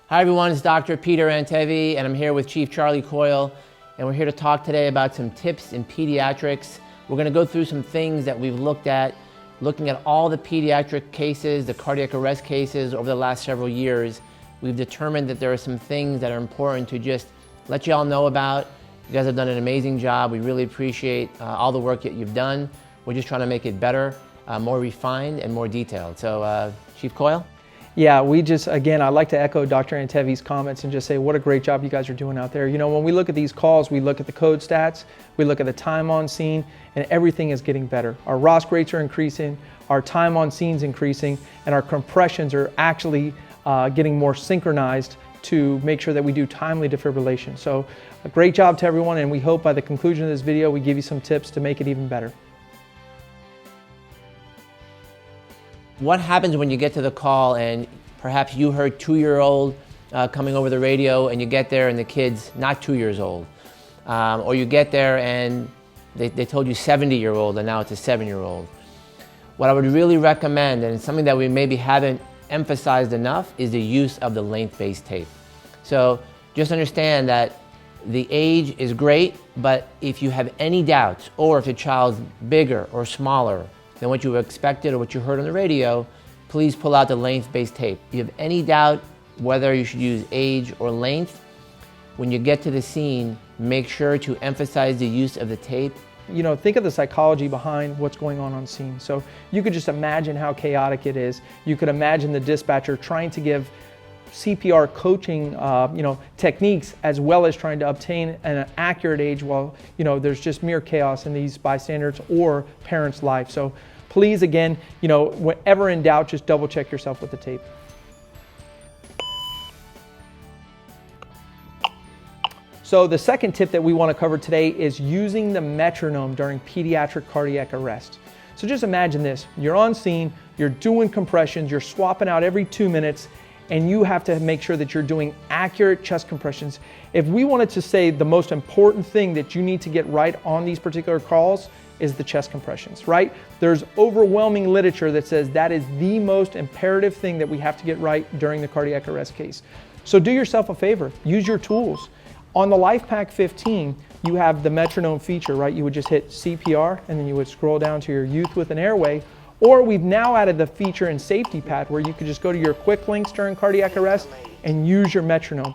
Hi everyone, it's Dr. Peter Antevi and I'm here with Chief Charlie Coyle, and we're here to talk today about some tips in pediatrics. We're going to go through some things that we've looked at, looking at all the pediatric cases, the cardiac arrest cases over the last several years. We've determined that there are some things that are important to just let you all know about. You guys have done an amazing job. We really appreciate all the work that you've done. We're just trying to make it better, more refined and more detailed. So Chief Coyle? Yeah, again, I'd like to echo Dr. Antevi's comments and just say what a great job you guys are doing out there. You know, when we look at these calls, we look at the code stats, we look at the time on scene, and everything is getting better. Our ROSC rates are increasing, our time on scene is increasing, and our compressions are actually getting more synchronized to make sure that we do timely defibrillation. So a great job to everyone, and we hope by the conclusion of this video, we give you some tips to make it even better. What happens when you get to the call and perhaps you heard 2-year-old coming over the radio and you get there and the kid's not 2 years old? Or you get there and they told you 70-year-old and now it's a 7-year-old. What I would really recommend, and it's something that we maybe haven't emphasized enough, is the use of the length-based tape. So just understand that the age is great, but if you have any doubts or if the child's bigger or smaller than what you expected or what you heard on the radio, please pull out the length-based tape. If you have any doubt whether you should use age or length, when you get to the scene, make sure to emphasize the use of the tape. You know, think of the psychology behind what's going on scene. So you could just imagine how chaotic it is. You could imagine the dispatcher trying to give CPR coaching, techniques, as well as trying to obtain an accurate age while, there's just mere chaos in these bystanders or parents' life. So please, again, whenever in doubt, just double check yourself with the tape. So the second tip that we want to cover today is using the metronome during pediatric cardiac arrest. So just imagine this, you're on scene, you're doing compressions, you're swapping out every 2 minutes, and you have to make sure that you're doing accurate chest compressions. If we wanted to say the most important thing that you need to get right on these particular calls is the chest compressions, right? There's overwhelming literature that says that is the most imperative thing that we have to get right during the cardiac arrest case. So do yourself a favor, use your tools. On the LifePak 15, you have the metronome feature, right? You would just hit CPR and then you would scroll down to your youth with an airway. Or we've now added the feature in Safety Pad where you could just go to your quick links during cardiac arrest and use your metronome.